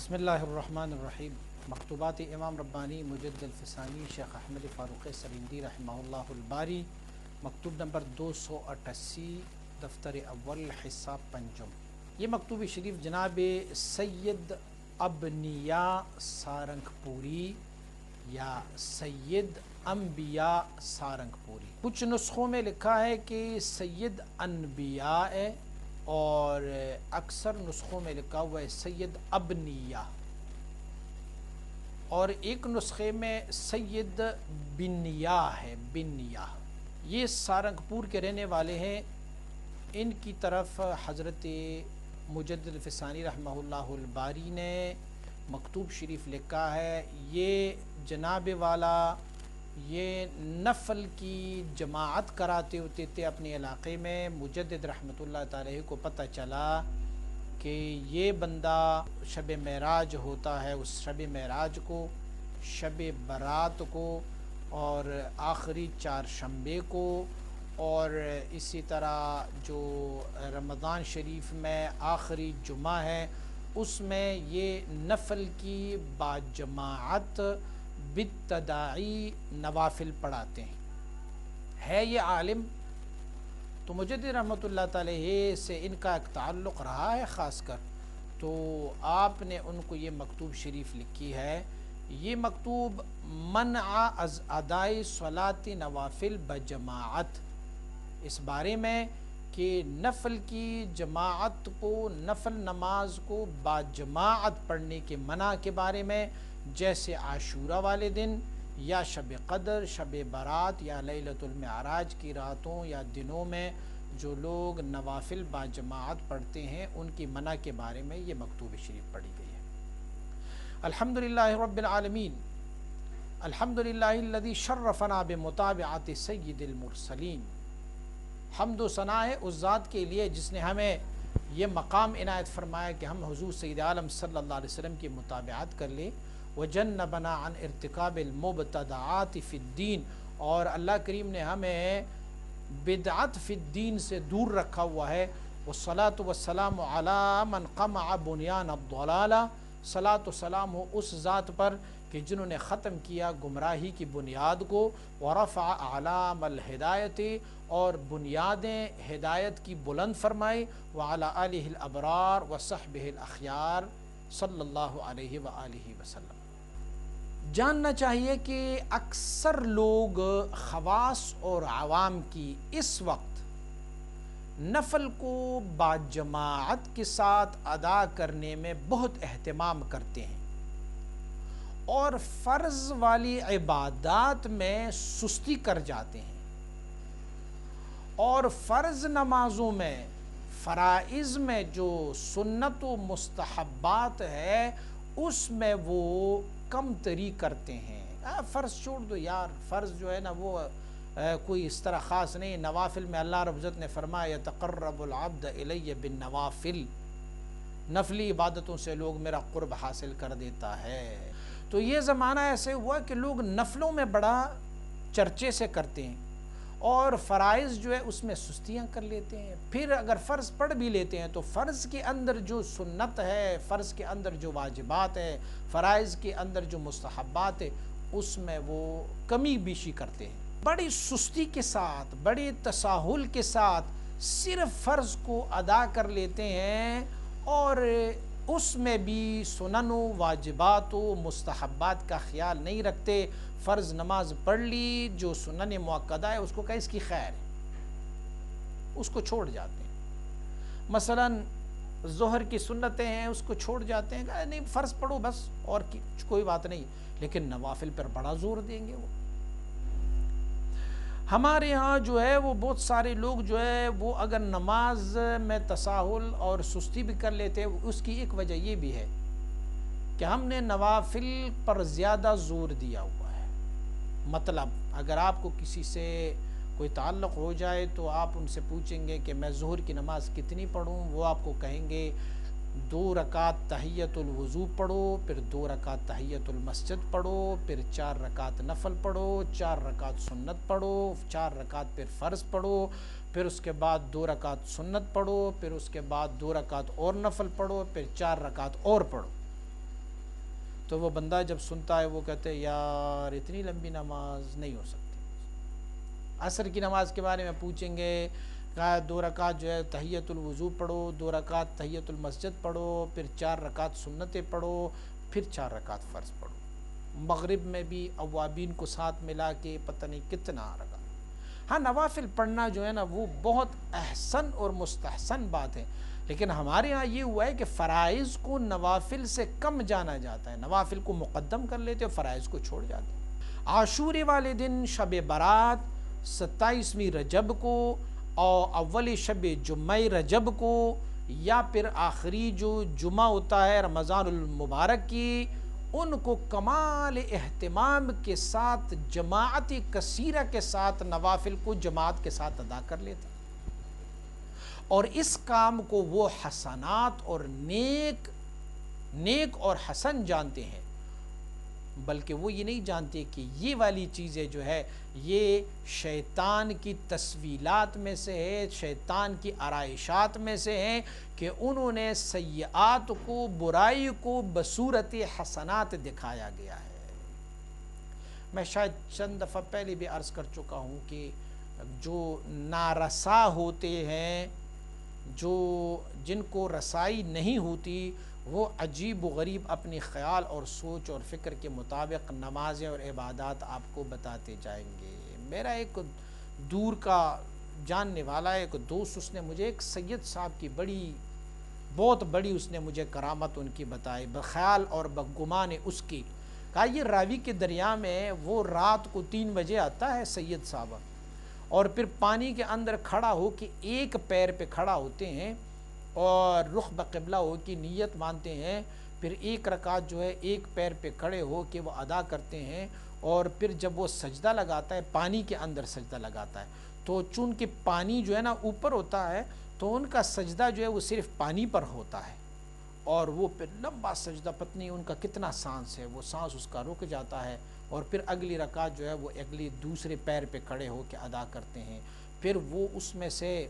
بسم اللہ الرحمن الرحیم۔ مکتوبات امام ربانی مجد الفسانی شیخ احمد فاروق سریندی رحمہ اللہ الباری، مکتوب نمبر 288، دفتر اول، حصہ پنجم۔ یہ مکتوب شریف جناب سید ابنیاء سارنگ پوری یا سید انبیاء سارنگ پوری، کچھ نسخوں میں لکھا ہے کہ سید انبیاء ہے اور اکثر نسخوں میں لکھا ہوا ہے سید ابنیاء، اور ایک نسخے میں سید بنیاء ہے، بنیاء۔ یہ سارنگ پور کے رہنے والے ہیں۔ ان کی طرف حضرت مجدد الفسانی رحمہ اللہ الباری نے مکتوب شریف لکھا ہے۔ یہ جناب والا یہ نفل کی جماعت کراتے ہوتے تھے اپنے علاقے میں۔ مجدد رحمۃ اللہ تعالی کو پتہ چلا کہ یہ بندہ شب معراج ہوتا ہے، اس شب معراج کو، شب برات کو، اور آخری چہارشنبے کو، اور اسی طرح جو رمضان شریف میں آخری جمعہ ہے اس میں یہ نفل کی باجماعت بالتداعی نوافل پڑھاتے ہیں۔ ہے یہ عالم، تو مجدد رحمۃ اللہ تعالی سے ان کا ایک تعلق رہا ہے خاص کر، تو آپ نے ان کو یہ مکتوب شریف لکھی ہے۔ یہ مکتوب منع از ادائی صلاۃ نوافل بجماعت، اس بارے میں کہ نفل کی جماعت کو، نفل نماز کو باجماعت پڑھنے کے منع کے بارے میں، جیسے عاشورہ والے دن یا شب قدر، شب برات یا لیلۃ المعراج کی راتوں یا دنوں میں جو لوگ نوافل باجماعت پڑھتے ہیں ان کی منع کے بارے میں یہ مکتوب شریف پڑھی گئی ہے۔ الحمدللہ رب العالمین، الحمدللہ الذی شرفنا بمتابعت سید المرسلین۔ حمد و ثنا ہے اس ذات کے لیے جس نے ہمیں یہ مقام عنایت فرمایا کہ ہم حضور سید عالم صلی اللہ علیہ وسلم کی متابعت کر لیں۔ وجنبنا عن ارتکاب المبتدعات فی الدین، اور اللہ کریم نے ہمیں بدعت فی الدین سے دور رکھا ہوا ہے۔ والصلاة والسلام علی من قمع بنیان الضلالہ، صلاۃ و سلام ہو اس ذات پر کہ جنہوں نے ختم کیا گمراہی کی بنیاد کو، ورفع اعلام الہدایت، اور بنیادیں ہدایت کی بلند فرمائی، وعلی آلہ الابرار وصحبہ الاخیار صلی اللہ علیہ وآلہ وسلم۔ جاننا چاہیے کہ اکثر لوگ خواص اور عوام کی اس وقت نفل کو باجماعت کے ساتھ ادا کرنے میں بہت اہتمام کرتے ہیں، اور فرض والی عبادات میں سستی کر جاتے ہیں، اور فرض نمازوں میں، فرائض میں جو سنت و مستحبات ہے اس میں وہ کم تری کرتے ہیں۔ فرض چھوڑ دو یار، فرض جو ہے نا وہ کوئی اس طرح خاص نہیں۔ نوافل میں اللہ رب العزت نے فرمایا یتقرب العبد الی بالنوافل، نفلی عبادتوں سے لوگ میرا قرب حاصل کر دیتا ہے۔ تو یہ زمانہ ایسے ہوا کہ لوگ نفلوں میں بڑا چرچے سے کرتے ہیں، اور فرائض جو ہے اس میں سستیاں کر لیتے ہیں۔ پھر اگر فرض پڑھ بھی لیتے ہیں تو فرض کے اندر جو سنت ہے، فرض کے اندر جو واجبات ہے، فرائض کے اندر جو مستحبات ہے، اس میں وہ کمی بیشی کرتے ہیں، بڑی سستی کے ساتھ، بڑی تساہل کے ساتھ صرف فرض کو ادا کر لیتے ہیں، اور اس میں بھی سنن و واجبات و مستحبات کا خیال نہیں رکھتے۔ فرض نماز پڑھ لی، جو سنن مؤکدہ ہے اس کو کہ اس کی خیر ہے، اس کو چھوڑ جاتے ہیں۔ مثلا ظہر کی سنتیں ہیں اس کو چھوڑ جاتے ہیں کہ نہیں فرض پڑھو بس، اور کوئی بات نہیں، لیکن نوافل پر بڑا زور دیں گے وہ۔ ہمارے ہاں جو ہے وہ بہت سارے لوگ جو ہے وہ اگر نماز میں تساہل اور سستی بھی کر لیتے ہیں، اس کی ایک وجہ یہ بھی ہے کہ ہم نے نوافل پر زیادہ زور دیا ہوا ہے۔ مطلب اگر آپ کو کسی سے کوئی تعلق ہو جائے تو آپ ان سے پوچھیں گے کہ میں ظہر کی نماز کتنی پڑھوں، وہ آپ کو کہیں گے 2 رکعت تحیۃ الوضو پڑھو، پھر 2 رکعت تحیۃ المسجد پڑھو، پھر 4 رکعت نفل پڑھو، 4 رکعت سنت پڑھو، 4 رکعت پھر فرض پڑھو، پھر اس کے بعد 2 رکعت سنت پڑھو، پھر اس کے بعد 2 رکعت اور نفل پڑھو، پھر 4 رکعت اور پڑھو۔ تو وہ بندہ جب سنتا ہے وہ کہتے ہیں یار اتنی لمبی نماز نہیں ہو سکتی. عصر کی نماز کے بارے میں پوچھیں گے، کہا 2 رکعت جو ہے تحیۃ الوضو پڑھو، 2 رکعت تحیۃ المسجد پڑھو، پھر 4 رکعت سنتیں پڑھو، پھر 4 رکعت فرض پڑھو. مغرب میں بھی اوابین کو ساتھ ملا کے پتہ نہیں کتنا رکعت. ہاں نوافل پڑھنا جو ہے نا وہ بہت احسن اور مستحسن بات ہے، لیکن ہمارے ہاں یہ ہوا ہے کہ فرائض کو نوافل سے کم جانا جاتا ہے، نوافل کو مقدم کر لیتے اور فرائض کو چھوڑ جاتے ہیں. عاشورے والے دن شب برات 27ویں رجب کو اور اول شب جمعہ رجب کو یا پھر آخری جو جمعہ ہوتا ہے رمضان المبارک کی، ان کو کمال اہتمام کے ساتھ جماعت کثیرہ کے ساتھ نوافل کو جماعت کے ساتھ ادا کر لیتے ہیں. اور اس کام کو وہ حسنات اور نیک اور حسن جانتے ہیں، بلکہ وہ یہ نہیں جانتے کہ یہ والی چیزیں جو ہے یہ شیطان کی تسویلات میں سے ہے، شیطان کی آرائشات میں سے ہیں کہ انہوں نے سیئات کو، برائی کو بصورت حسنات دکھایا گیا ہے. میں شاید چند دفعہ پہلے بھی عرض کر چکا ہوں کہ جو نارسا ہوتے ہیں، جن کو رسائی نہیں ہوتی، وہ عجیب و غریب اپنی خیال اور سوچ اور فکر کے مطابق نمازیں اور عبادات آپ کو بتاتے جائیں گے. میرا ایک دور کا جاننے والا ایک دوست، اس نے مجھے ایک سید صاحب کی بہت بڑی اس نے مجھے کرامت ان کی بتائی، بخیال اور بگمان اس کی. کہا یہ راوی کے دریا میں وہ رات کو 3 بجے آتا ہے سید صاحب، اور پھر پانی کے اندر کھڑا ہو کے ایک پیر پہ کھڑا ہوتے ہیں اور رخ بقبلہ ہو کی نیت مانتے ہیں، پھر 1 رکعت جو ہے ایک پیر پہ کھڑے ہو کے وہ ادا کرتے ہیں، اور پھر جب وہ سجدہ لگاتا ہے پانی کے اندر سجدہ لگاتا ہے تو چونکہ پانی جو ہے نا اوپر ہوتا ہے تو ان کا سجدہ جو ہے وہ صرف پانی پر ہوتا ہے، اور وہ پھر لمبا سجدہ پتنی ان کا کتنا سانس ہے، وہ سانس اس کا رک جاتا ہے، اور پھر اگلی رکعت جو ہے وہ دوسرے پیر پہ کھڑے ہو کے ادا کرتے ہیں. پھر وہ اس میں سے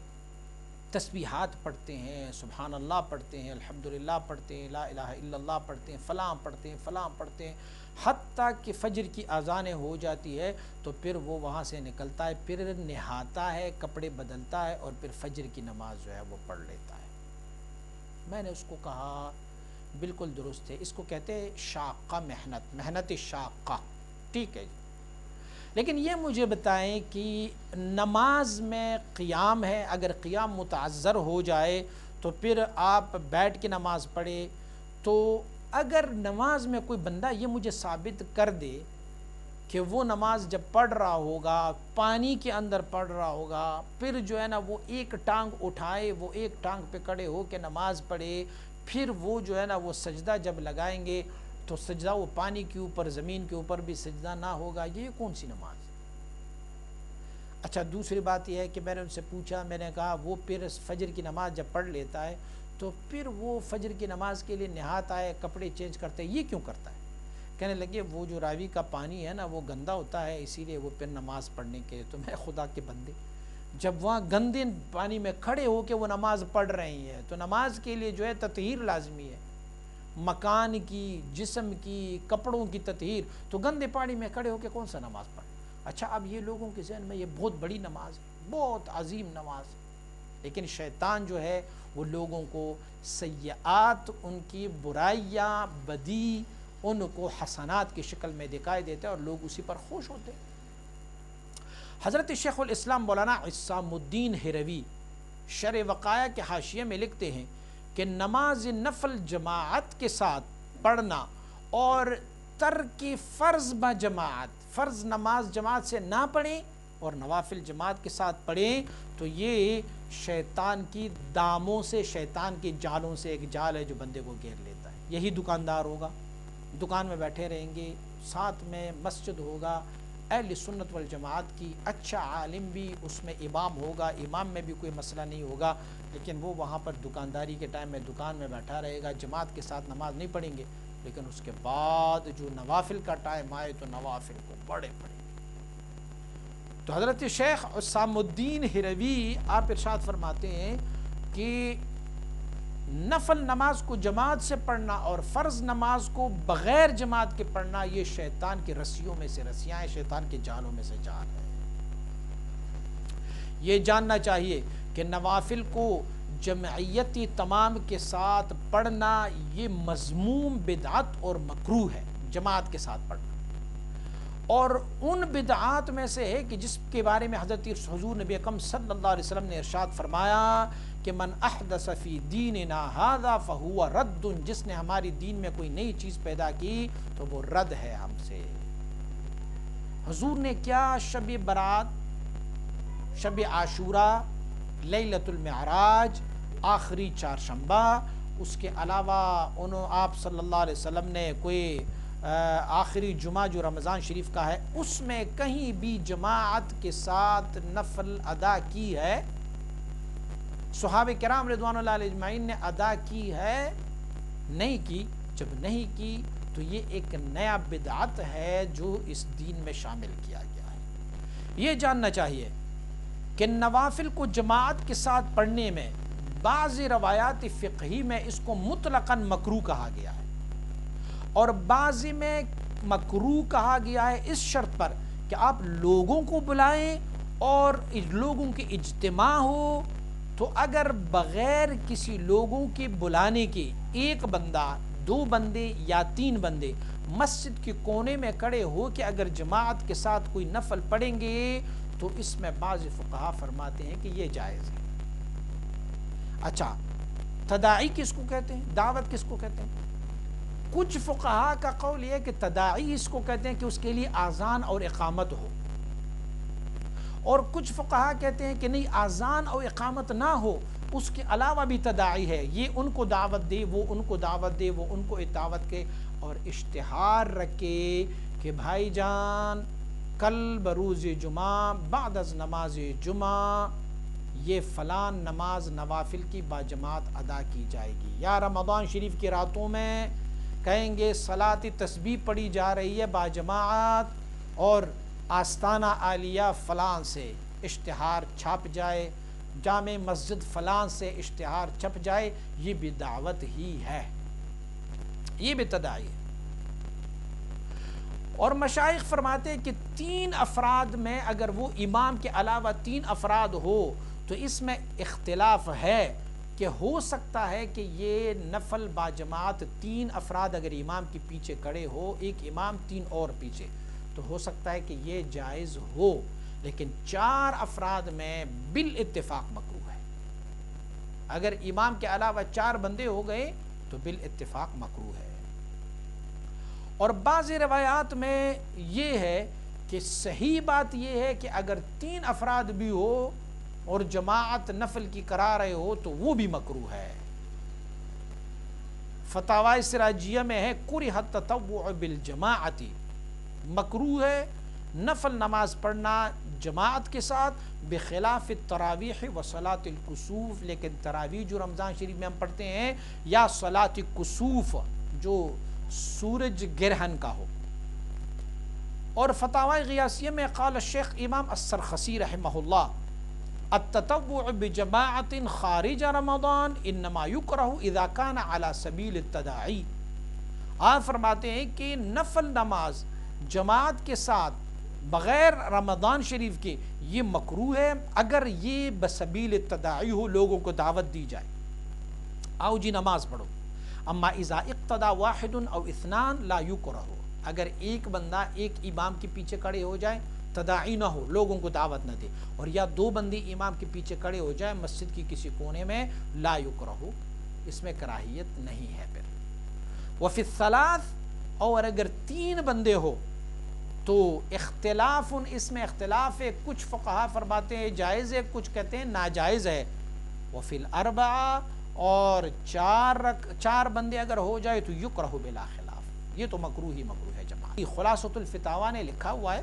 تسبیحات پڑھتے ہیں، سبحان اللہ پڑھتے ہیں، الحمدللہ پڑھتے ہیں، لا الہ الا اللہ پڑھتے ہیں، فلاں پڑھتے ہیں، فلاں پڑھتے ہیں، حتیٰ کہ فجر کی اذانیں ہو جاتی ہے تو پھر وہ وہاں سے نکلتا ہے، پھر نہاتا ہے، کپڑے بدلتا ہے، اور پھر فجر کی نماز جو ہے وہ پڑھ لیتا ہے. میں نے اس کو کہا بالکل درست ہے، اس کو کہتے ہیں شاقہ محنت شاقہ، ٹھیک ہے جی، لیکن یہ مجھے بتائیں کہ نماز میں قیام ہے، اگر قیام متعذر ہو جائے تو پھر آپ بیٹھ کے نماز پڑھے، تو اگر نماز میں کوئی بندہ یہ مجھے ثابت کر دے کہ وہ نماز جب پڑھ رہا ہوگا پانی کے اندر پڑھ رہا ہوگا، پھر جو ہے نا وہ ایک ٹانگ اٹھائے، وہ ایک ٹانگ پہ کھڑے ہو کے نماز پڑھے، پھر وہ جو ہے نا وہ سجدہ جب لگائیں گے تو سجدہ وہ پانی کے اوپر، زمین کے اوپر بھی سجدہ نہ ہوگا، یہ کون سی نماز؟ اچھا دوسری بات یہ ہے کہ میں نے ان سے پوچھا، میں نے کہا وہ پھر فجر کی نماز جب پڑھ لیتا ہے تو پھر وہ فجر کی نماز کے لیے نہاتا ہے، کپڑے چینج کرتا ہے، یہ کیوں کرتا ہے؟ کہنے لگے وہ جو راوی کا پانی ہے نا وہ گندا ہوتا ہے، اسی لیے وہ پھر نماز پڑھنے کے. تو میں خدا کے بندے، جب وہاں گندے پانی میں کھڑے ہو کے وہ نماز پڑھ رہی ہیں تو نماز کے لیے جو ہے تطہیر لازمی ہے، مکان کی، جسم کی، کپڑوں کی تطہیر، تو گندے پانی میں کھڑے ہو کے کون سا نماز پڑھ؟ اچھا اب یہ لوگوں کے ذہن میں یہ بہت بڑی نماز ہے، بہت عظیم نماز ہے، لیکن شیطان جو ہے وہ لوگوں کو سیئات، ان کی برائیاں، بدی، ان کو حسنات کی شکل میں دکھائی دیتے ہیں اور لوگ اسی پر خوش ہوتے ہیں. حضرت شیخ الاسلام مولانا عصام الدین ہروی شرح وقایہ کے حاشیے میں لکھتے ہیں کہ نماز نفل جماعت کے ساتھ پڑھنا اور ترک فرض بجماعت، فرض نماز جماعت سے نہ پڑھیں اور نوافل جماعت کے ساتھ پڑھیں تو یہ شیطان کی داموں سے، شیطان کی جالوں سے ایک جال ہے جو بندے کو گھیر لیتا ہے. یہی دکاندار ہوگا، دکان میں بیٹھے رہیں گے، ساتھ میں مسجد ہوگا اہل سنت والجماعت کی، اچھا عالم بھی اس میں امام ہوگا، امام میں بھی کوئی مسئلہ نہیں ہوگا، لیکن وہ وہاں پر دکانداری کے ٹائم میں دکان میں بیٹھا رہے گا، جماعت کے ساتھ نماز نہیں پڑھیں گے، لیکن اس کے بعد جو نوافل کا ٹائم آئے تو نوافل کو بڑے پڑھیں گے. تو حضرت شیخ عصام الدین ہروی آپ ارشاد فرماتے ہیں کہ نفل نماز کو جماعت سے پڑھنا اور فرض نماز کو بغیر جماعت کے پڑھنا یہ شیطان کی رسیوں میں سے رسیاں ہیں، شیطان کے جالوں میں سے جال ہے۔ یہ جاننا چاہیے کہ نوافل کو جمعیتی تمام کے ساتھ پڑھنا یہ مذموم بدعت اور مکروہ ہے، جماعت کے ساتھ پڑھنا۔ اور ان بدعات میں سے ہے کہ جس کے بارے میں حضرت حضور نبی اکرم صلی اللہ علیہ وسلم نے ارشاد فرمایا کہ من احدث فی دیننا ھذا فہو رد، جس نے ہماری دین میں کوئی نئی چیز پیدا کی تو وہ رد ہے ہم سے۔ حضور نے کیا شب برات، شب عاشوراء، لیلۃ المعراج، آخری چہارشنبہ، اس کے علاوہ آپ صلی اللہ علیہ وسلم نے کوئی آخری جمعہ جو رمضان شریف کا ہے اس میں کہیں بھی جماعت کے ساتھ نفل ادا کی ہے؟ صحابہ کرام رضوان اللہ علیہ اجمعین نے ادا کی ہے؟ نہیں کی۔ جب نہیں کی تو یہ ایک نیا بدعت ہے جو اس دین میں شامل کیا گیا ہے۔ یہ جاننا چاہیے کہ نوافل کو جماعت کے ساتھ پڑھنے میں بعض روایات فقہی میں اس کو مطلقاً مکروہ کہا گیا ہے، اور بعضی میں مکروہ کہا گیا ہے اس شرط پر کہ آپ لوگوں کو بلائیں اور لوگوں کے اجتماع ہو، تو اگر بغیر کسی لوگوں کے بلانے کے ایک بندہ، دو بندے یا تین بندے مسجد کے کونے میں کھڑے ہو کہ اگر جماعت کے ساتھ کوئی نفل پڑھیں گے تو اس میں بعض فقہا فرماتے ہیں کہ یہ جائز ہے۔ اچھا، تداعی کس کو کہتے ہیں؟ دعوت کس کو کہتے ہیں؟ کچھ فقہا کا قول یہ ہے کہ تداعی اس کو کہتے ہیں کہ اس کے لیے اذان اور اقامت ہو، اور کچھ فقہا کہتے ہیں کہ نہیں، اذان اور اقامت نہ ہو، اس کے علاوہ بھی تداعی ہے، یہ ان کو دعوت دے، وہ ان کو دعوت دے، وہ ان کو دعوت کے، اور اشتہار رکھے کہ بھائی جان کل بروز جمعہ بعد از نماز جمعہ یہ فلان نماز نوافل کی باجماعت ادا کی جائے گی، یا رمضان شریف کی راتوں میں کہیں گے صلاۃ تسبیح پڑھی جا رہی ہے باجماعت، اور آستانہ عالیہ فلان سے اشتہار چھپ جائے، جامع مسجد فلان سے اشتہار چھپ جائے، یہ بھی دعوت ہی ہے، یہ بھی تداعی ہے۔ اور مشائخ فرماتے ہیں کہ 3 افراد میں اگر وہ امام کے علاوہ 3 افراد ہو تو اس میں اختلاف ہے کہ ہو سکتا ہے کہ یہ نفل باجماعت 3 افراد اگر امام کے پیچھے کھڑے ہو، ایک امام 3 اور پیچھے، تو ہو سکتا ہے کہ یہ جائز ہو، لیکن 4 افراد میں بالاتفاق مکروہ ہے۔ اگر امام کے علاوہ 4 بندے ہو گئے تو بالاتفاق مکروہ ہے۔ اور بعض روایات میں یہ ہے کہ صحیح بات یہ ہے کہ اگر 3 افراد بھی ہو اور جماعت نفل کی کرا رہے ہو تو وہ بھی مکروہ ہے۔ فتاوی سراجیہ میں ہے کرہ التطوع بالجماعت، مکروہ ہے نفل نماز پڑھنا جماعت کے ساتھ، بخلاف التراویح و صلاۃ الکسوف، لیکن تراویح جو رمضان شریف میں ہم پڑھتے ہیں یا صلاۃ الکسوف جو سورج گرہن کا ہو۔ اور فتاوی غیاثیہ میں قال الشیخ امام السرخسی رحمہ اللہ التطوع بجماعت خارج رمضان انما یکرہ اذا کان علی سبیل التداعی، آپ فرماتے ہیں کہ نفل نماز جماعت کے ساتھ بغیر رمضان شریف کے یہ مکروہ ہے اگر یہ بسبیل التداعی ہو، لوگوں کو دعوت دی جائے، آؤ جی نماز پڑھو۔ اما اذا اقتدى واحد او اثنان لا یکرہ، اگر ایک بندہ ایک امام کے پیچھے کھڑے ہو جائے، تداعی نہ ہو، لوگوں کو دعوت نہ دے، اور یا 2 بندے امام کے پیچھے کھڑے ہو جائے مسجد کی کسی کونے میں، لا یکرہ، اس میں کراہیت نہیں ہے۔ پھر وفی الثلاث، اور اگر 3 بندے ہو تو اختلاف، اس میں اختلاف ہے، کچھ فقہا فرماتے ہیں جائز ہے، کچھ کہتے ہیں ناجائز ہے۔ وفی الاربعہ، اور 4 بندے اگر ہو جائے تو یکرہ بلا خلاف، یہ تو مکروہ ہی مکروہ ہے جماعت۔ خلاصۃ الفتاوی نے لکھا ہوا ہے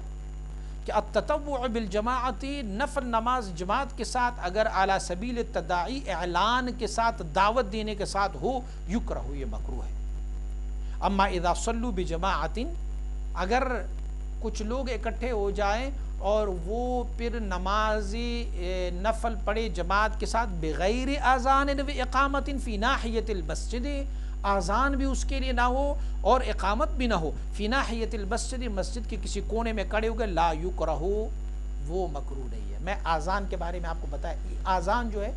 کہ التطوع بالجماعت، نفل نماز جماعت کے ساتھ اگر اعلی سبیل التداعی، اعلان کے ساتھ، دعوت دینے کے ساتھ ہو، یکرہ، یہ مکروہ ہے۔ اما اذا صلوا بجماعت، اگر کچھ لوگ اکٹھے ہو جائیں اور وہ پھر نماز نفل پڑھے جماعت کے ساتھ بغیر اذان و اقامت فی ناحیت المسجد، اذان بھی اس کے لیے نہ ہو اور اقامت بھی نہ ہو، فی ناحیت المسجد، مسجد کے کسی کونے میں کھڑے ہو گئے، لا یکرہ، وہ مکروہ نہیں ہے۔ میں اذان کے بارے میں آپ کو بتایا، اذان جو ہے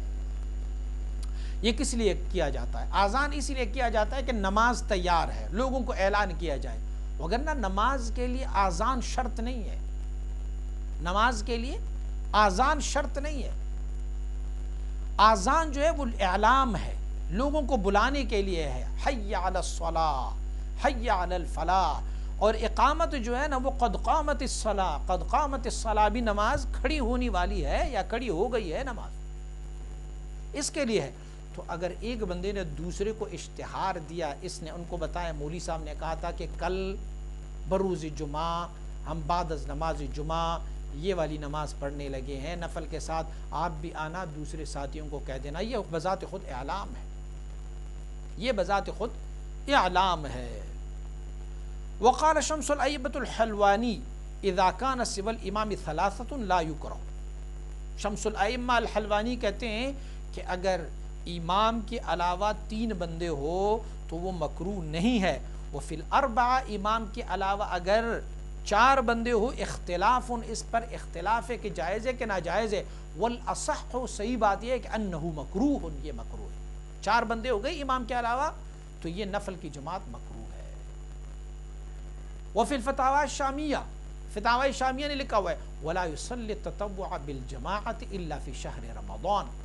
یہ کس لیے کیا جاتا ہے؟ اذان اس لیے کیا جاتا ہے کہ نماز تیار ہے، لوگوں کو اعلان کیا جائے، وگرنہ نماز کے لیے اذان شرط نہیں ہے، نماز کے لیے اذان شرط نہیں ہے۔ اذان جو ہے وہ اعلام ہے، لوگوں کو بلانے کے لیے ہے، حی علی الصلاۃ، حی علی الفلاح، اور اقامت جو ہے نا وہ قد قامت الصلاۃ، قد قامت الصلاۃ بھی نماز کھڑی ہونے والی ہے یا کھڑی ہو گئی ہے نماز، اس کے لیے ہے۔ تو اگر ایک بندے نے دوسرے کو اشتہار دیا، اس نے ان کو بتایا، مولوی صاحب نے کہا تھا کہ کل بروز جمعہ ہم بعد از نماز جمعہ یہ والی نماز پڑھنے لگے ہیں نفل کے ساتھ، آپ بھی آنا، دوسرے ساتھیوں کو کہہ دینا، یہ بذات خود اعلام ہے، یہ بذات خود اعلام ہے۔ وقال شمس الائبۃ الحلوانی اذا کان سوى الامام ثلاثۃ لا یکرہ، شمس الائمہ الحلوانی کہتے ہیں کہ اگر امام کے علاوہ 3 بندے ہو تو وہ مکروہ نہیں ہے، وفی الاربعہ، امام کے علاوہ اگر 4 بندے ہو، اختلاف اس پر اختلاف ہے کہ جائز ہے کہ ناجائز ہے، والاصح، صحیح بات یہ ہے کہ انہ مکروہ، یہ مکروہ ہے، 4 بندے ہو گئے امام کے علاوہ تو یہ نفل کی جماعت مکروہ ہے۔ وفی الفتاوی الشامیہ، فتاوی شامیہ نے لکھا ہوا ہے ولا یصلی التطوع بالجماعت الا فی شہر رمضان،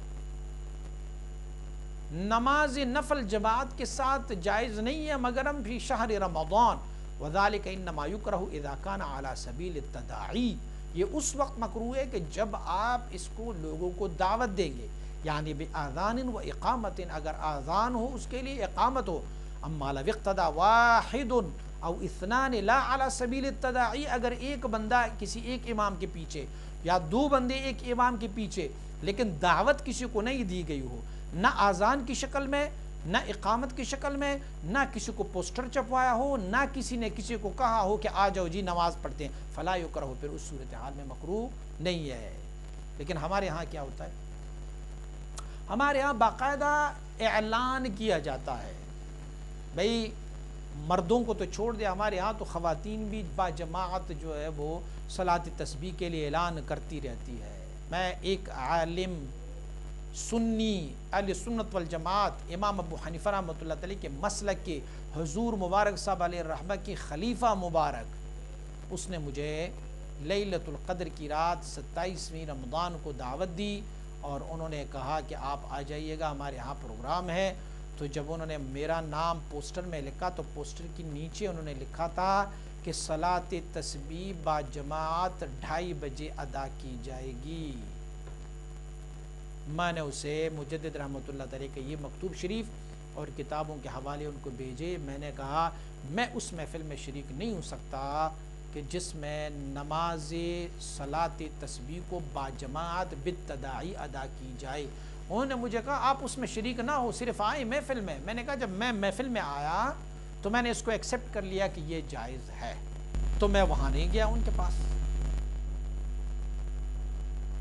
نماز نفل جماعت کے ساتھ جائز نہیں ہے مگر ہم فی شہر رمضان، وذالک انما یکرہ اذا کان علی سبیل التداعی، یہ اس وقت مکروہ ہے کہ جب آپ اس کو لوگوں کو دعوت دیں گے، یعنی بآذان و اقامت، اگر آذان ہو اس کے لیے اقامت ہو، اما لو اقتدى واحد او اثنان لا علی سبیل التداعی، اگر ایک بندہ کسی ایک امام کے پیچھے یا 2 بندے ایک امام کے پیچھے لیکن دعوت کسی کو نہیں دی گئی ہو، نہ آذان کی شکل میں، نہ اقامت کی شکل میں، نہ کسی کو پوسٹر چپوایا ہو، نہ کسی نے کسی کو کہا ہو کہ آ جاؤ جی نماز پڑھتے ہیں، فلا یکرہ، پھر اس صورتحال میں مکروہ نہیں ہے۔ لیکن ہمارے ہاں کیا ہوتا ہے؟ ہمارے ہاں باقاعدہ اعلان کیا جاتا ہے، بھئی مردوں کو تو چھوڑ دے، ہمارے ہاں تو خواتین بھی با جماعت جو ہے وہ صلاۃ تسبیح کے لیے اعلان کرتی رہتی ہے۔ میں ایک عالم سنی اہل سنت والجماعت امام ابو حنیفہ رحمۃ اللہ علیہ کے مسلک کے حضور مبارک صاحب علیہ الرحمہ کی خلیفہ مبارک، اس نے مجھے لیلۃ القدر کی رات 27ویں رمضان کو دعوت دی اور انہوں نے کہا کہ آپ آ جائیے گا، ہمارے ہاں پروگرام ہے۔ تو جب انہوں نے میرا نام پوسٹر میں لکھا تو پوسٹر کے نیچے انہوں نے لکھا تھا کہ صلاۃ تسبیح با جماعت 2:30 بجے ادا کی جائے گی۔ میں نے اسے مجدد رحمۃ اللہ تعالی کے یہ مکتوب شریف اور کتابوں کے حوالے ان کو بھیجے، میں نے کہا میں اس محفل میں شریک نہیں ہو سکتا کہ جس میں نماز صلاۃ تسبیح کو با جماعت بالتداعی ادا کی جائے۔ انہوں نے مجھے کہا آپ اس میں شریک نہ ہو، صرف آئے محفل میں۔ میں نے کہا جب میں محفل میں آیا تو میں نے اس کو ایکسیپٹ کر لیا کہ یہ جائز ہے، تو میں وہاں نہیں گیا ان کے پاس۔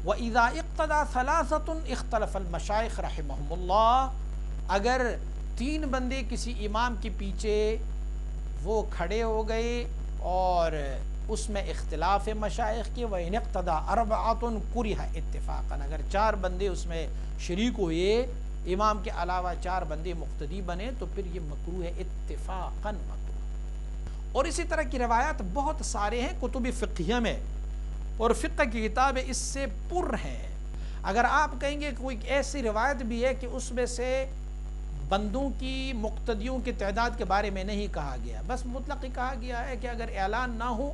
وَإِذَا اِقْتَدَى ثَلَاثَةٌ اخْتَلَفَ الْمَشَائِخ رحمهم اللہ، اگر 3 بندے کسی امام کے پیچھے وہ کھڑے ہو گئے اور اس میں اختلاف مشائخ کے، وَإِنِ اقْتَدَى أَرْبَعَةٌ كُرِهَ اتفاقاً، اگر 4 بندے اس میں شریک ہوئے، امام کے علاوہ 4 بندے مقتدی بنے، تو پھر یہ مکروہ ہے، اتفاقاً مکروہ۔ اور اسی طرح کی روایات بہت سارے ہیں کتب فقہیہ میں، اور فقہ کی کتابیں اس سے پر ہیں۔ اگر آپ کہیں گے کوئی ایسی روایت بھی ہے کہ اس میں سے بندوں کی مقتدیوں کی تعداد کے بارے میں نہیں کہا گیا، بس مطلق ہی کہا گیا ہے کہ اگر اعلان نہ ہو،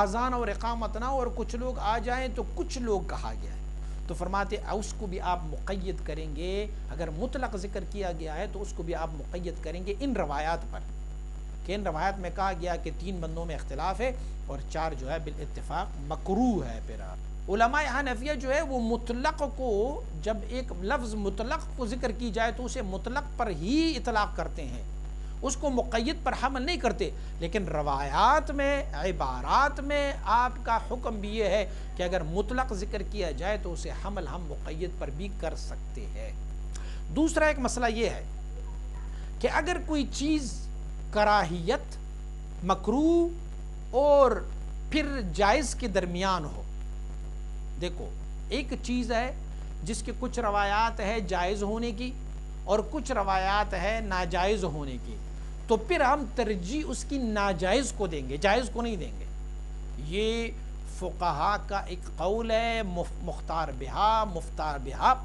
آذان اور اقامت نہ ہو اور کچھ لوگ آ جائیں تو کچھ لوگ کہا گیا ہے، تو فرماتے اس کو بھی آپ مقید کریں گے، اگر مطلق ذکر کیا گیا ہے تو اس کو بھی آپ مقید کریں گے ان روایات پر، کہ ان روایات میں کہا گیا کہ 3 بندوں میں اختلاف ہے اور 4 جو ہے بالاتفاق مکروہ ہے۔ پھر علماء حنفیہ جو ہے وہ مطلق کو، جب ایک لفظ مطلق کو ذکر کی جائے تو اسے مطلق پر ہی اطلاق کرتے ہیں، اس کو مقید پر حمل نہیں کرتے، لیکن روایات میں، عبارات میں آپ کا حکم بھی یہ ہے کہ اگر مطلق ذکر کیا جائے تو اسے حمل ہم مقید پر بھی کر سکتے ہیں۔ دوسرا ایک مسئلہ یہ ہے کہ اگر کوئی چیز کراہیت، مکروہ اور پھر جائز کے درمیان ہو، دیکھو ایک چیز ہے جس کے کچھ روایات ہے جائز ہونے کی اور کچھ روایات ہے ناجائز ہونے کی، تو پھر ہم ترجیح اس کی ناجائز کو دیں گے، جائز کو نہیں دیں گے۔ یہ فقہا کا ایک قول ہے، مختار بہا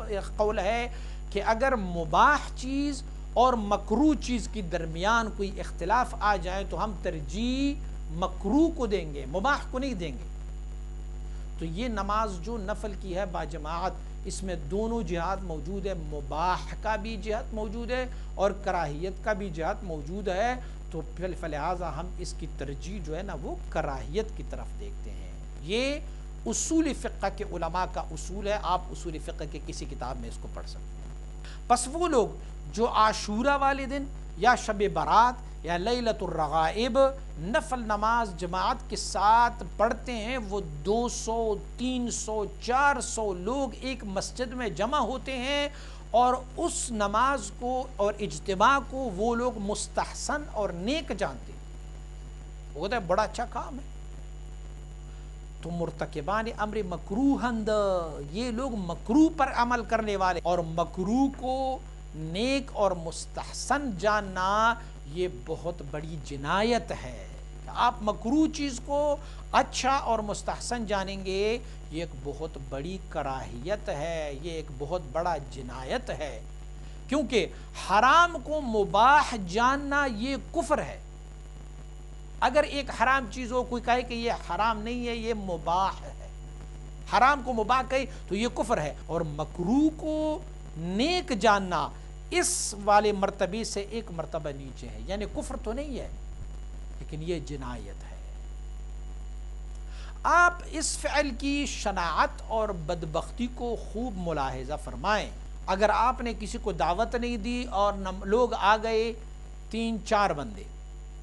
ایک قول ہے کہ اگر مباح چیز اور مکروہ چیز کی درمیان کوئی اختلاف آ جائے تو ہم ترجیح مکروہ کو دیں گے، مباح کو نہیں دیں گے۔ تو یہ نماز جو نفل کی ہے باجماعت، اس میں دونوں جہات موجود ہے، مباح کا بھی جہت موجود ہے اور کراہیت کا بھی جہت موجود ہے، تو فلہذا ہم اس کی ترجیح جو ہے نا وہ کراہیت کی طرف دیکھتے ہیں۔ یہ اصول فقہ کے علماء کا اصول ہے، آپ اصول فقہ کے کسی کتاب میں اس کو پڑھ سکتے ہیں۔ پس وہ لوگ جو عاشورہ والے دن یا شب برات یا لیلۃ الرغائب نفل نماز جماعت کے ساتھ پڑھتے ہیں، وہ 200 300 400 لوگ ایک مسجد میں جمع ہوتے ہیں اور اس نماز کو اور اجتماع کو وہ لوگ مستحسن اور نیک جانتے ہیں، وہ کہتے ہیں بڑا اچھا کام ہے۔ تو مرتکبان امر مکروہند، یہ لوگ مکروہ پر عمل کرنے والے، اور مکروہ کو نیک اور مستحسن جاننا یہ بہت بڑی جنایت ہے۔ آپ مکروہ چیز کو اچھا اور مستحسن جانیں گے، یہ ایک بہت بڑی کراہیت ہے، یہ ایک بہت بڑا جنایت ہے، کیونکہ حرام کو مباح جاننا یہ کفر ہے۔ اگر ایک حرام چیز ہو، کوئی کہے کہ یہ حرام نہیں ہے، یہ مباح ہے، حرام کو مباح کہے تو یہ کفر ہے، اور مکروہ کو نیک جاننا اس والے مرتبے سے ایک مرتبہ نیچے ہے، یعنی کفر تو نہیں ہے لیکن یہ جنایت ہے۔ آپ اس فعل کی شناعت اور بدبختی کو خوب ملاحظہ فرمائیں۔ اگر آپ نے کسی کو دعوت نہیں دی اور لوگ آ گئے 3-4 بندے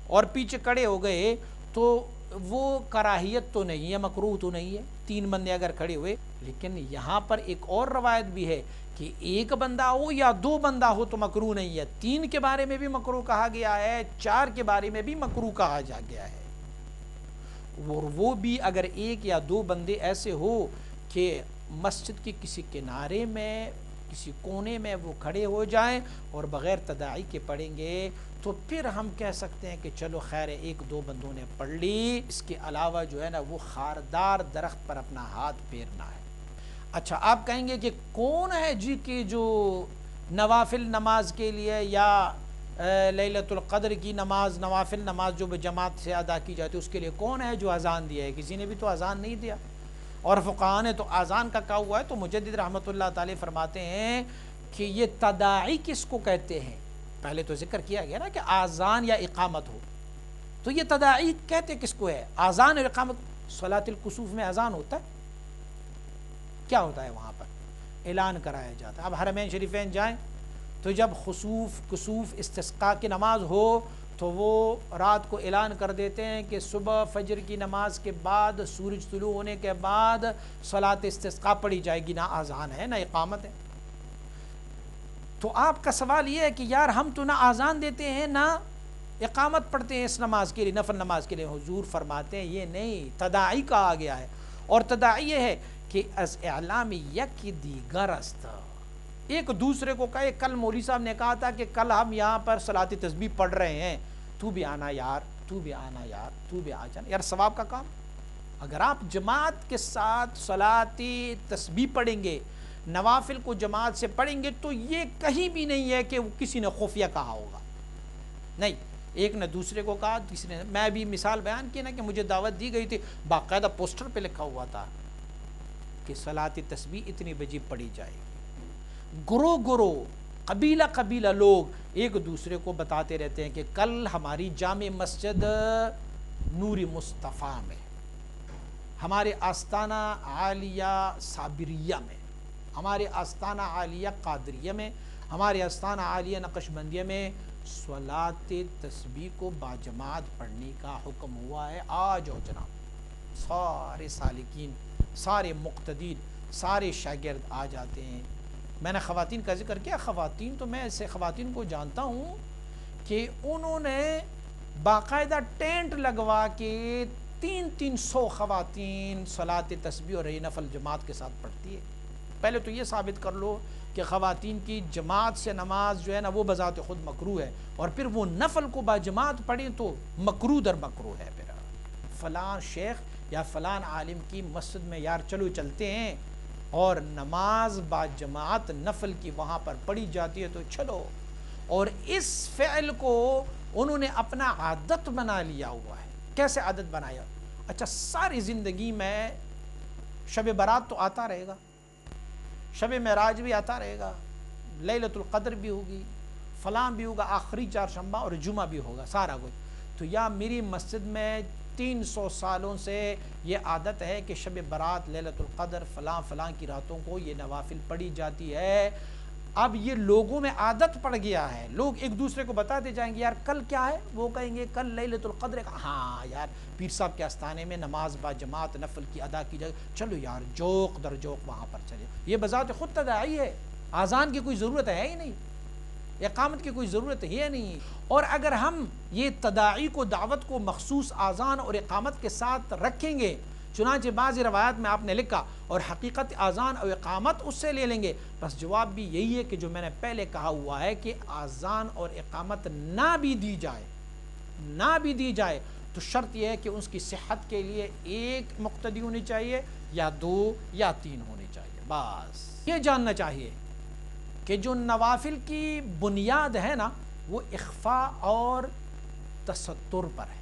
اور پیچھے کھڑے ہو گئے، تو وہ کراہیت تو نہیں ہے، مکروہ تو نہیں ہے، 3 بندے اگر کھڑے ہوئے۔ لیکن یہاں پر ایک اور روایت بھی ہے کہ 1 بندہ ہو یا 2 بندہ ہو تو مکروہ نہیں ہے، 3 کے بارے میں بھی مکروہ کہا گیا ہے، 4 کے بارے میں بھی مکروہ کہا جا گیا ہے، اور وہ بھی اگر 1 یا 2 بندے ایسے ہو کہ مسجد کے کسی کنارے میں، کسی کونے میں وہ کھڑے ہو جائیں اور بغیر تداعی کے پڑھیں گے، تو پھر ہم کہہ سکتے ہیں کہ چلو خیر 1-2 بندوں نے پڑھ لی، اس کے علاوہ جو ہے نا وہ خاردار درخت پر اپنا ہاتھ پھیرنا ہے۔ اچھا، آپ کہیں گے کہ کون ہے جی کہ جو نوافل نماز کے لیے یا لیلۃ القدر کی نماز، نوافل نماز جو جماعت سے ادا کی جاتی ہے، اس کے لیے کون ہے جو اذان دیا ہے؟ کسی نے بھی تو اذان نہیں دیا، اور فقہاء نے تو اذان کا کہا ہوا ہے۔ تو مجدد رحمۃ اللہ تعالی فرماتے ہیں کہ یہ تداعی کس کو کہتے ہیں؟ پہلے تو ذکر کیا گیا نا کہ اذان یا اقامت ہو، تو یہ تداعی کہتے کس کو ہے؟ اذان اور اقامت۔ صلاۃ الکسوف میں اذان ہوتا ہے، کیا ہوتا ہے وہاں پر؟ اعلان کرایا جاتا ہے۔ اب حرمین شریفین جائیں تو جب خسوف، کسوف، استسقاء کی نماز ہو تو وہ رات کو اعلان کر دیتے ہیں کہ صبح فجر کی نماز کے بعد، سورج طلوع ہونے کے بعد صلاۃ استسقاء پڑھی جائے گی، نہ اذان ہے نہ اقامت ہے۔ تو آپ کا سوال یہ ہے کہ یار ہم تو نہ اذان دیتے ہیں نہ اقامت پڑھتے ہیں اس نماز کے لیے، نفل نماز کے لیے۔ حضور فرماتے ہیں یہ نہیں، تداعی کہا گیا ہے، اور تداعی یہ ہے کہ از اعلام یک دیگر است، ایک دوسرے کو کہے کل مولوی صاحب نے کہا تھا کہ کل ہم یہاں پر صلاۃ تسبیح پڑھ رہے ہیں، تو بھی آنا یار، تو بھی آنا یار، تو بھی آ جانا یار، ثواب کا کام۔ اگر آپ جماعت کے ساتھ صلاۃ تسبیح پڑھیں گے، نوافل کو جماعت سے پڑھیں گے، تو یہ کہیں بھی نہیں ہے کہ کسی نے خفیہ کہا ہوگا، نہیں، ایک نے دوسرے کو کہا، تیسرے نے۔ میں بھی مثال بیان کی نا کہ مجھے دعوت دی گئی تھی، باقاعدہ پوسٹر پہ لکھا ہوا تھا کہ صلاۃ تسبیح اتنی بجے پڑھی جائے گی۔ گروہ گروہ، قبیلہ قبیلہ لوگ ایک دوسرے کو بتاتے رہتے ہیں کہ کل ہماری جامع مسجد نور مصطفیٰ میں، ہمارے آستانہ عالیہ صابریہ میں، ہمارے آستانہ عالیہ قادریہ میں، ہمارے آستانہ عالیہ نقشبندیہ میں صلاۃ تسبیح کو باجماعت پڑھنے کا حکم ہوا ہے. آ جاؤ جناب، سارے سالکین، سارے مقتدین، سارے شاگرد آ جاتے ہیں. میں نے خواتین کا ذکر کیا. خواتین تو میں ایسے خواتین کو جانتا ہوں کہ انہوں نے باقاعدہ ٹینٹ لگوا کے 300 خواتین صلاۃ تسبیح اور نفل جماعت کے ساتھ پڑھتی ہے. پہلے تو یہ ثابت کر لو کہ خواتین کی جماعت سے نماز جو ہے نا وہ بذات خود مکروہ ہے، اور پھر وہ نفل کو باجماعت پڑھیں تو مکروہ در مکروہ ہے. پھر فلاں شیخ یا فلاں عالم کی مسجد میں یار چلو چلتے ہیں اور نماز باجماعت نفل کی وہاں پر پڑھی جاتی ہے تو چلو. اور اس فعل کو انہوں نے اپنا عادت بنا لیا ہوا ہے. کیسے عادت بنایا؟ اچھا، ساری زندگی میں شب برات تو آتا رہے گا، شب معراج بھی آتا رہے گا، لیلۃ القدر بھی ہوگی، فلاں بھی ہوگا، آخری چہارشنبہ اور جمعہ بھی ہوگا، سارا کچھ. تو یا میری مسجد میں 300 سالوں سے یہ عادت ہے کہ شب برات، لیلۃ القدر، فلاں فلاں کی راتوں کو یہ نوافل پڑھی جاتی ہے. اب یہ لوگوں میں عادت پڑ گیا ہے، لوگ ایک دوسرے کو بتاتے جائیں گے یار کل کیا ہے، وہ کہیں گے کل لیلۃ القدر ہے. ہاں یار پیر صاحب کے آستانے میں نماز با جماعت نفل کی ادا کی جائے، چلو یار جوق در جوق وہاں پر چلے. یہ بذات خود تداعی ہے. اذان کی کوئی ضرورت ہے ہی نہیں، اقامت کی کوئی ضرورت ہے نہیں. اور اگر ہم یہ تداعی کو، دعوت کو مخصوص اذان اور اقامت کے ساتھ رکھیں گے، چنانچہ بعض روایات میں آپ نے لکھا، اور حقیقت اذان اور اقامت اس سے لے لیں گے، بس جواب بھی یہی ہے کہ جو میں نے پہلے کہا ہوا ہے کہ اذان اور اقامت نہ بھی دی جائے تو شرط یہ ہے کہ اس کی صحت کے لیے ایک مقتدی ہونی چاہیے یا 2 یا 3 ہونی چاہیے. بس یہ جاننا چاہیے کہ جو نوافل کی بنیاد ہے نا وہ اخفاء اور تستر پر ہے.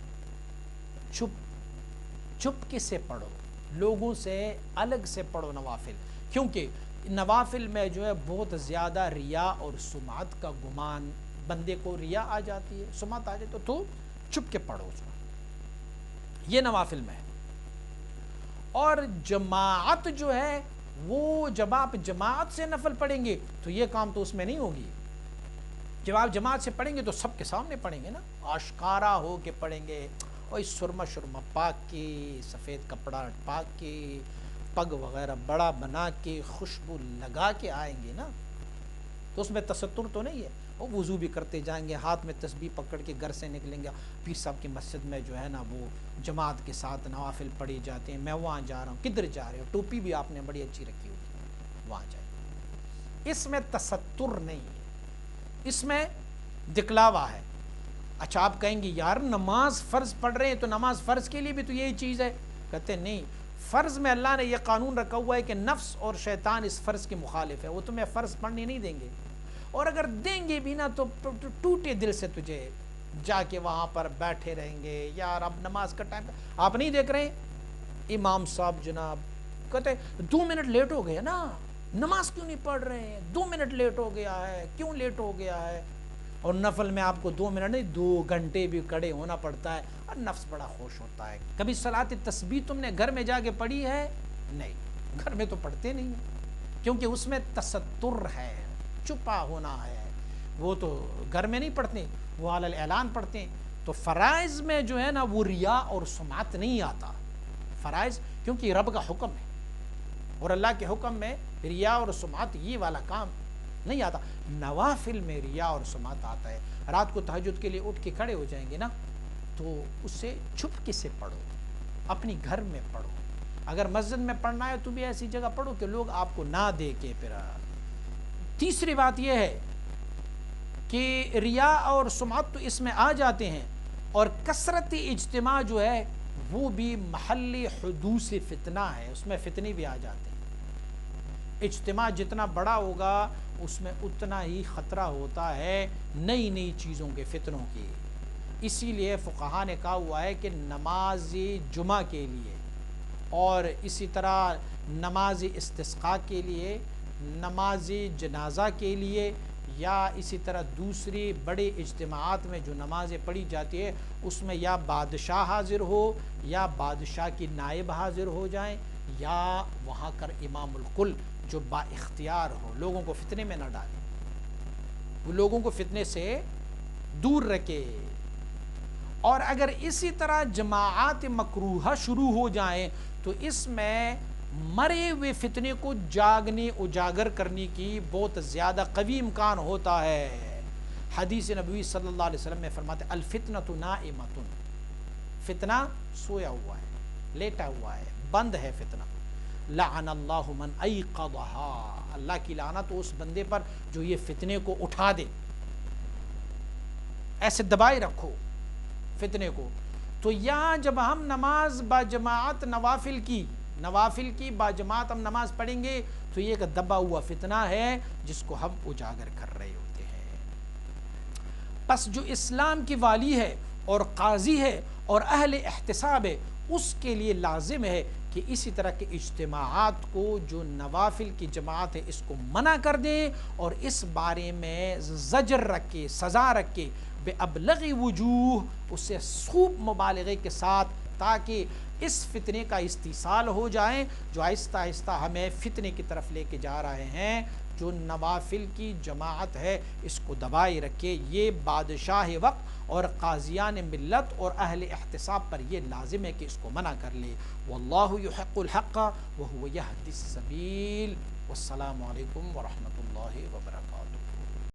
چھپ کے سے پڑھو، لوگوں سے الگ سے پڑھو نوافل، کیونکہ نوافل میں جو ہے بہت زیادہ ریا اور سمعت کا گمان، بندے کو ریا آ جاتی ہے، سمعت آ جاتی تو چھپ کے پڑھو اس کو. یہ نوافل میں ہے. اور جماعت جو ہے وہ جب آپ جماعت سے نفل پڑھیں گے تو یہ کام تو اس میں نہیں ہوگی. جب آپ جماعت سے پڑھیں گے تو سب کے سامنے پڑھیں گے نا، آشکارا ہو کے پڑھیں گے، اور سرما شرما پاک کے، سفید کپڑا پاک کے، پگ وغیرہ بڑا بنا کے، خوشبو لگا کے آئیں گے نا، تو اس میں تستر تو نہیں ہے. وہ وضو بھی کرتے جائیں گے، ہاتھ میں تسبیح پکڑ کے گھر سے نکلیں گے. پیر صاحب کی مسجد میں جو ہے نا وہ جماعت کے ساتھ نوافل پڑھی جاتے ہیں، میں وہاں جا رہا ہوں. کدھر جا رہے ہو؟ ٹوپی بھی آپ نے بڑی اچھی رکھی ہوتی، وہاں جائیں. اس میں تستر نہیں ہے، اس میں دکھلاوا ہے. اچھا آپ کہیں گے یار نماز فرض پڑھ رہے ہیں تو نماز فرض کے لیے بھی تو یہی چیز ہے. کہتے ہیں نہیں، فرض میں اللہ نے یہ قانون رکھا ہوا ہے کہ نفس اور شیطان اس فرض کے مخالف ہے، وہ تمہیں فرض پڑھنے نہیں دیں گے، اور اگر دیں گے بھی نا تو ٹوٹے دل سے تجھے جا کے وہاں پر بیٹھے رہیں گے. یار اب نماز کا ٹائم، آپ نہیں دیکھ رہے امام صاحب جناب کہتے 2 منٹ لیٹ ہو گیا نا، نماز کیوں نہیں پڑھ رہے ہیں؟ 2 منٹ لیٹ ہو گیا ہے، کیوں لیٹ ہو گیا ہے؟ اور نفل میں آپ کو 2 منٹ نہیں 2 گھنٹے بھی کھڑے ہونا پڑتا ہے، اور نفس بڑا خوش ہوتا ہے. کبھی صلاۃ تسبیح تم نے گھر میں جا کے پڑھی ہے؟ نہیں، گھر میں تو پڑھتے نہیں ہیں، کیونکہ اس میں تستر ہے، چھپا ہونا ہے. وہ تو گھر میں نہیں پڑھتے، وہ علی الاعلان پڑھتے ہیں. تو فرائض میں جو ہے نا وہ ریا اور سمعت نہیں آتا. فرائض کیونکہ رب کا حکم ہے، اور اللہ کے حکم میں ریا اور سمعت یہ والا کام نہیں آتا. نوافل میں ریا اور سمعت آتا ہے. رات کو تہجد کے لیے اٹھ کے کھڑے ہو جائیں گے نا تو اس سے چھپ کے سے پڑھو، اپنی گھر میں پڑھو. اگر مسجد میں پڑھنا ہے تو بھی ایسی جگہ پڑھو کہ لوگ آپ کو نہ دیکھیں. پھر تیسری بات یہ ہے کہ ریا اور سمعت تو اس میں آ جاتے ہیں، اور کثرت اجتماع جو ہے وہ بھی محل حدوث فتنہ ہے، اس میں فتنے بھی آ جاتے ہیں. اجتماع جتنا بڑا ہوگا اس میں اتنا ہی خطرہ ہوتا ہے نئی نئی چیزوں کے، فتنوں کی. اسی لیے فقہا نے کہا ہوا ہے کہ نماز جمعہ کے لیے، اور اسی طرح نماز استسقاء کے لیے، نماز جنازہ کے لیے، یا اسی طرح دوسری بڑے اجتماعات میں جو نمازیں پڑھی جاتی ہے اس میں یا بادشاہ حاضر ہو یا بادشاہ کی نائب حاضر ہو جائیں، یا وہاں کر امام الکل جو با اختیار ہو، لوگوں کو فتنے میں نہ ڈالیں، وہ لوگوں کو فتنے سے دور رکھے. اور اگر اسی طرح جماعات مکروہہ شروع ہو جائیں تو اس میں مرے ہوئے فتنے کو جاگنے اجاگر کرنے کی بہت زیادہ قوی امکان ہوتا ہے. حدیث نبوی صلی اللہ علیہ وسلم میں فرماتے ہیں الفتنۃ نائمۃ، فتنہ سویا ہوا ہے، لیٹا ہوا ہے، بند ہے فتنہ. لعن اللہ من ایقظھا، اللہ کی لعنت اس بندے پر جو یہ فتنے کو اٹھا دے. ایسے دبائے رکھو فتنے کو. تو یہاں جب ہم نماز با جماعت نوافل کی با جماعت ہم نماز پڑھیں گے تو یہ ایک دبا ہوا فتنہ ہے جس کو ہم اجاگر کر رہے ہوتے ہیں. پس جو اسلام کی والی ہے اور قاضی ہے اور اہل احتساب ہے اس کے لیے لازم ہے کہ اسی طرح کے اجتماعات کو جو نوافل کی جماعت ہے اس کو منع کر دیں اور اس بارے میں زجر رکھے، سزا رکھے بے ابلغ وجوہ، اس سے خوب مبالغے کے ساتھ، تاکہ اس فتنے کا استحصال ہو جائے جو آہستہ آہستہ ہمیں فتنے کی طرف لے کے جا رہے ہیں. جو نوافل کی جماعت ہے اس کو دبائے رکھے. یہ بادشاہ وقت اور قاضیان ملت اور اہل احتساب پر یہ لازم ہے کہ اس کو منع کر لے. واللہ یحق الحق وہو یہدی السبیل. والسلام علیکم ورحمۃ اللہ وبرکاتہ.